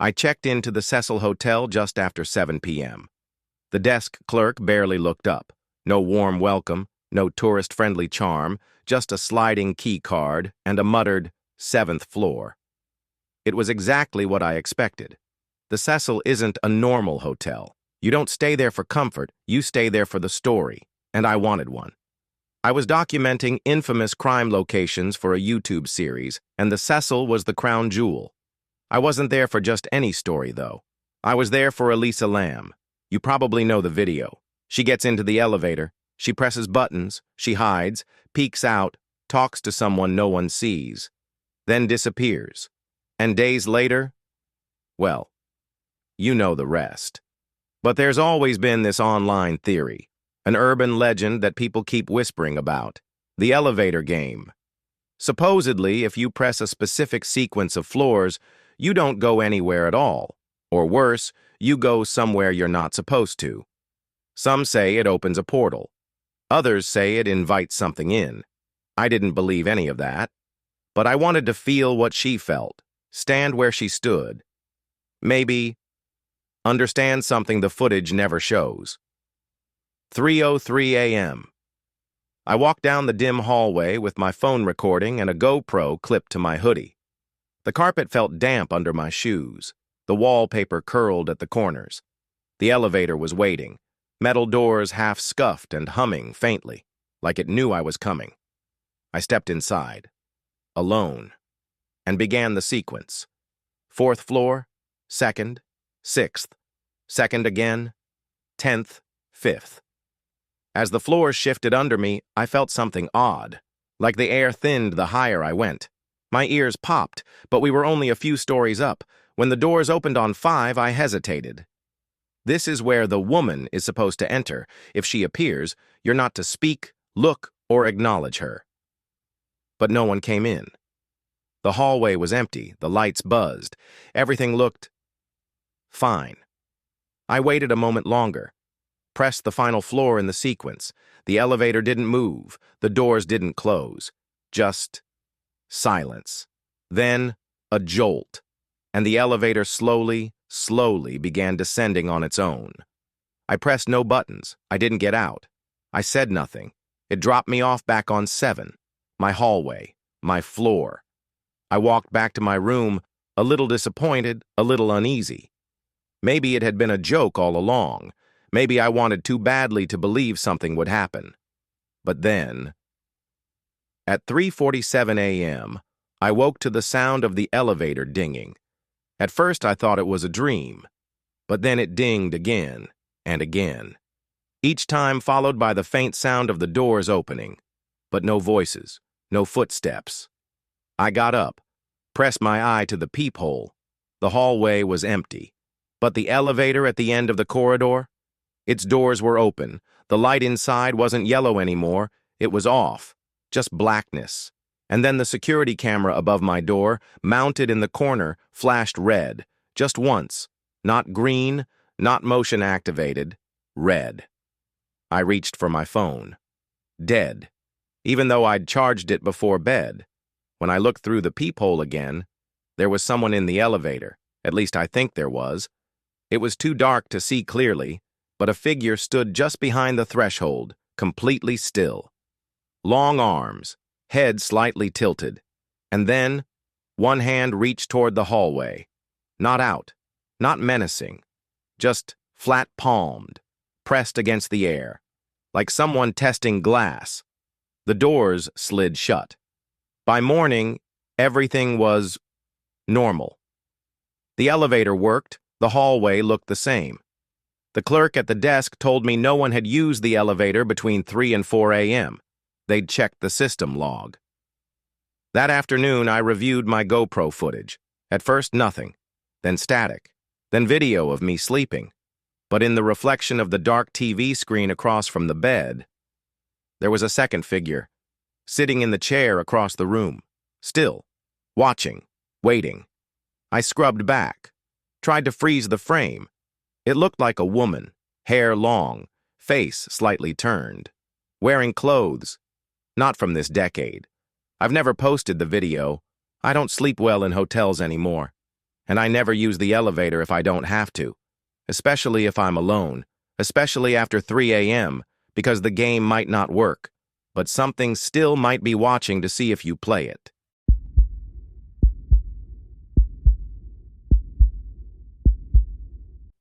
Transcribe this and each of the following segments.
I checked into the Cecil Hotel just after 7 p.m. The desk clerk barely looked up. No warm welcome, no tourist-friendly charm, just a sliding key card and a muttered, "7th floor." It was exactly what I expected. The Cecil isn't a normal hotel. You don't stay there for comfort, you stay there for the story, and I wanted one. I was documenting infamous crime locations for a YouTube series, and the Cecil was the crown jewel. I wasn't there for just any story, though. I was there for Elisa Lam. You probably know the video. She gets into the elevator, she presses buttons, she hides, peeks out, talks to someone no one sees, then disappears. And days later, well, you know the rest. But there's always been this online theory, an urban legend that people keep whispering about, the elevator game. Supposedly, if you press a specific sequence of floors, you don't go anywhere at all. Or worse, you go somewhere you're not supposed to. Some say it opens a portal. Others say it invites something in. I didn't believe any of that. But I wanted to feel what she felt, stand where she stood. Maybe understand something the footage never shows. 3:03 a.m. I walked down the dim hallway with my phone recording and a GoPro clipped to my hoodie. The carpet felt damp under my shoes. The wallpaper curled at the corners. The elevator was waiting, metal doors half scuffed and humming faintly, like it knew I was coming. I stepped inside, alone, and began the sequence. 4th floor, 2nd, 6th, 2nd again, 10th, 5th. As the floors shifted under me, I felt something odd, like the air thinned the higher I went. My ears popped, but we were only a few stories up. When the doors opened on 5, I hesitated. This is where the woman is supposed to enter. If she appears, you're not to speak, look, or acknowledge her. But no one came in. The hallway was empty, the lights buzzed. Everything looked fine. I waited a moment longer, pressed the final floor in the sequence. The elevator didn't move, the doors didn't close. Just silence. Then a jolt, and the elevator slowly began descending on its own. I pressed no buttons. I didn't get out. I said nothing. It dropped me off back on 7, my hallway, my floor. I walked back to my room, a little disappointed, a little uneasy. Maybe it had been a joke all along. Maybe I wanted too badly to believe something would happen. But then, at 3:47 a.m., I woke to the sound of the elevator dinging. At first I thought it was a dream, but then it dinged again and again, each time followed by the faint sound of the doors opening, but no voices, no footsteps. I got up, pressed my eye to the peephole. The hallway was empty, but the elevator at the end of the corridor, its doors were open. The light inside wasn't yellow anymore, it was off, just blackness. And then the security camera above my door, mounted in the corner, flashed red, just once. Not green, not motion activated, red. I reached for my phone. Dead, even though I'd charged it before bed. When I looked through the peephole again, there was someone in the elevator, at least I think there was. It was too dark to see clearly, but a figure stood just behind the threshold, completely still. Long arms, head slightly tilted, and then one hand reached toward the hallway. Not out, not menacing, just flat-palmed, pressed against the air, like someone testing glass. The doors slid shut. By morning, everything was normal. The elevator worked, the hallway looked the same. The clerk at the desk told me no one had used the elevator between 3 and 4 a.m. They'd checked the system log. That afternoon, I reviewed my GoPro footage. At first, nothing, then static, then video of me sleeping. But in the reflection of the dark TV screen across from the bed, there was a second figure, sitting in the chair across the room, still, watching, waiting. I scrubbed back, tried to freeze the frame. It looked like a woman, hair long, face slightly turned, wearing clothes. Not from this decade. I've never posted the video. I don't sleep well in hotels anymore. And I never use the elevator if I don't have to, especially if I'm alone, especially after 3 a.m., because the game might not work, but something still might be watching to see if you play it.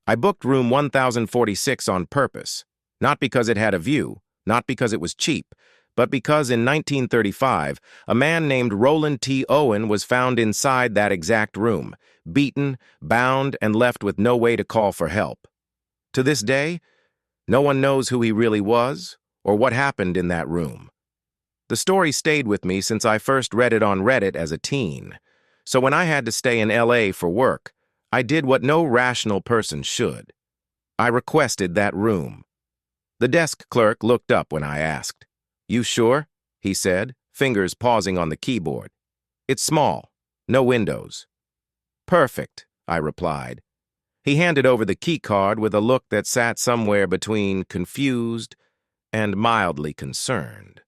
I booked room 1046 on purpose, not because it had a view, not because it was cheap, but because in 1935, a man named Roland T. Owen was found inside that exact room, beaten, bound, and left with no way to call for help. To this day, no one knows who he really was or what happened in that room. The story stayed with me since I first read it on Reddit as a teen, so when I had to stay in LA for work, I did what no rational person should. I requested that room. The desk clerk looked up when I asked. "You sure?" he said, fingers pausing on the keyboard. "It's small, no windows." "Perfect," I replied. He handed over the key card with a look that sat somewhere between confused and mildly concerned.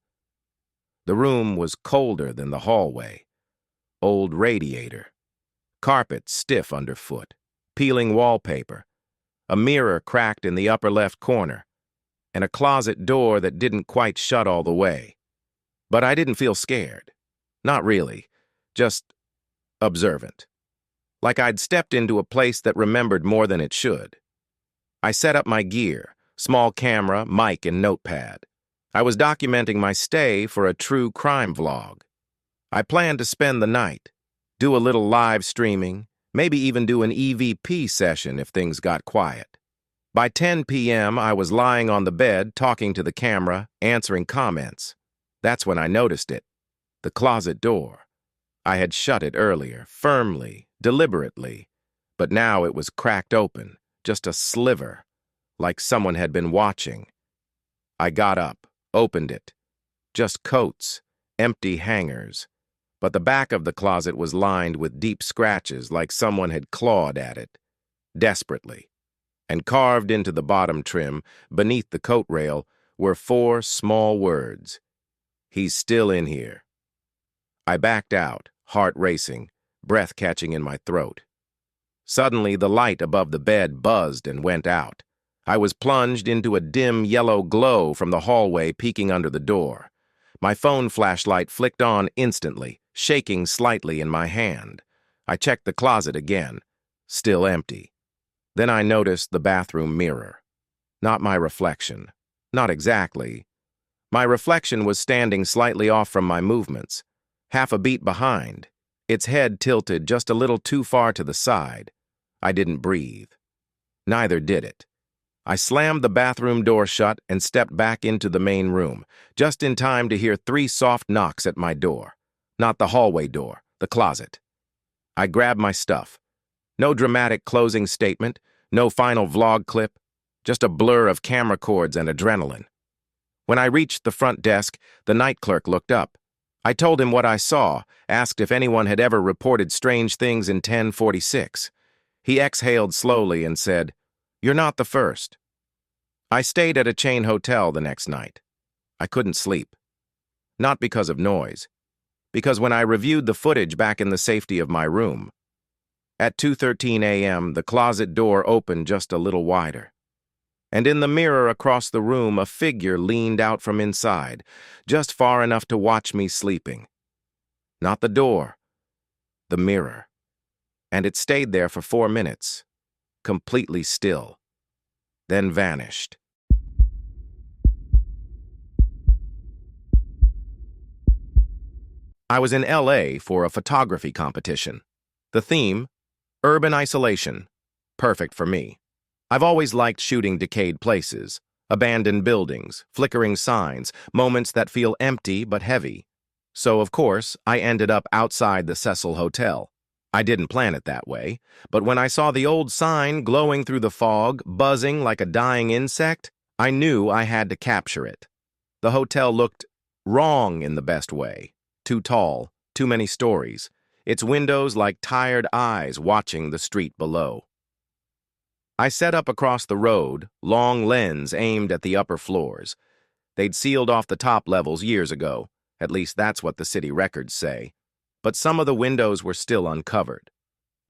The room was colder than the hallway. Old radiator. Carpet stiff underfoot. Peeling wallpaper. A mirror cracked in the upper left corner. And a closet door that didn't quite shut all the way. But I didn't feel scared. Not really. Just observant. Like I'd stepped into a place that remembered more than it should. I set up my gear, small camera, mic, and notepad. I was documenting my stay for a true crime vlog. I planned to spend the night, do a little live streaming, maybe even do an EVP session if things got quiet. By 10 p.m., I was lying on the bed, talking to the camera, answering comments. That's when I noticed it. The closet door. I had shut it earlier, firmly, deliberately, but now it was cracked open, just a sliver, like someone had been watching. I got up, opened it. Just coats, empty hangers. But the back of the closet was lined with deep scratches like someone had clawed at it, desperately. And carved into the bottom trim, beneath the coat rail, were 4 small words. "He's still in here." I backed out, heart racing, breath catching in my throat. Suddenly, the light above the bed buzzed and went out. I was plunged into a dim yellow glow from the hallway peeking under the door. My phone flashlight flicked on instantly, shaking slightly in my hand. I checked the closet again. Still empty. Then I noticed the bathroom mirror. Not my reflection. Not exactly. My reflection was standing slightly off from my movements, half a beat behind, its head tilted just a little too far to the side. I didn't breathe. Neither did it. I slammed the bathroom door shut and stepped back into the main room, just in time to hear 3 soft knocks at my door. Not the hallway door, the closet. I grabbed my stuff. No dramatic closing statement, no final vlog clip, just a blur of camera cords and adrenaline. When I reached the front desk, the night clerk looked up. I told him what I saw, asked if anyone had ever reported strange things in 1046. He exhaled slowly and said, "You're not the first." I stayed at a chain hotel the next night. I couldn't sleep. Not because of noise, because when I reviewed the footage back in the safety of my room, at 2:13 a.m., the closet door opened just a little wider. And in the mirror across the room, a figure leaned out from inside, just far enough to watch me sleeping. Not the door, the mirror. And it stayed there for 4 minutes, completely still, then vanished. I was in LA for a photography competition. The theme, urban isolation, perfect for me. I've always liked shooting decayed places, abandoned buildings, flickering signs, moments that feel empty but heavy. So, of course, I ended up outside the Cecil Hotel. I didn't plan it that way, but when I saw the old sign glowing through the fog, buzzing like a dying insect, I knew I had to capture it. The hotel looked wrong in the best way. Too tall, too many stories, its windows like tired eyes watching the street below. I set up across the road, long lens aimed at the upper floors. They'd sealed off the top levels years ago, at least that's what the city records say. But some of the windows were still uncovered.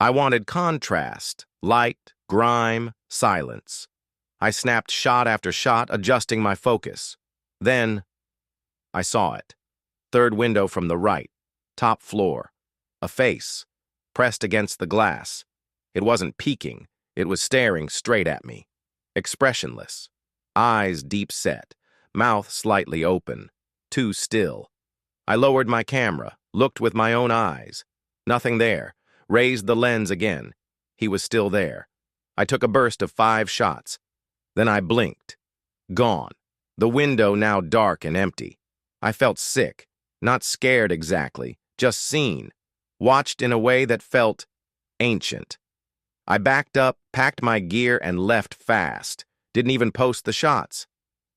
I wanted contrast, light, grime, silence. I snapped shot after shot, adjusting my focus. Then, I saw it. Third window from the right, top floor. A face, pressed against the glass. It wasn't peeking, it was staring straight at me. Expressionless. Eyes deep set, mouth slightly open, too still. I lowered my camera, looked with my own eyes. Nothing there. Raised the lens again. He was still there. I took a burst of 5 shots. Then I blinked. Gone. The window now dark and empty. I felt sick. Not scared exactly, just seen. Watched in a way that felt ancient. I backed up, packed my gear, and left fast. Didn't even post the shots.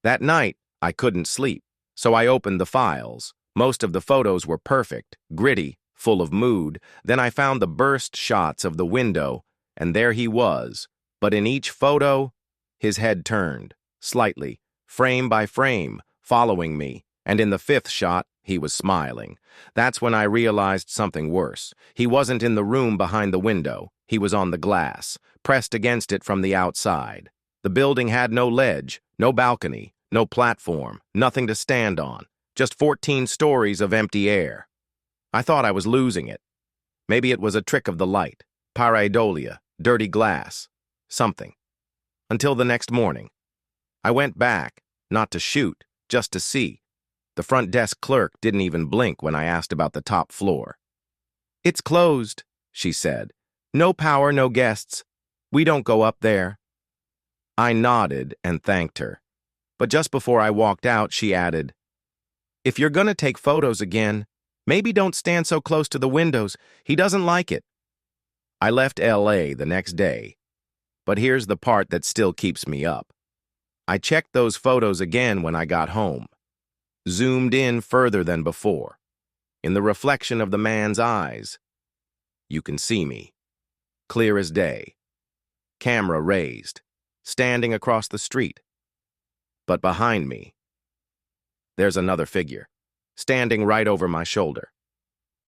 That night, I couldn't sleep, so I opened the files. Most of the photos were perfect, gritty, full of mood. Then I found the burst shots of the window, and there he was. But in each photo, his head turned, slightly, frame by frame, following me. And in the 5th shot, he was smiling. That's when I realized something worse. He wasn't in the room behind the window. He was on the glass, pressed against it from the outside. The building had no ledge, no balcony, no platform, nothing to stand on. Just 14 stories of empty air. I thought I was losing it. Maybe it was a trick of the light, pareidolia, dirty glass, something. Until the next morning. I went back, not to shoot, just to see. The front desk clerk didn't even blink when I asked about the top floor. "It's closed," she said. "No power, no guests. We don't go up there." I nodded and thanked her. But just before I walked out, she added, "If you're gonna take photos again, maybe don't stand so close to the windows. He doesn't like it." I left LA the next day. But here's the part that still keeps me up. I checked those photos again when I got home. Zoomed in further than before. In the reflection of the man's eyes, you can see me. Clear as day. Camera raised. Standing across the street. But behind me, there's another figure, standing right over my shoulder.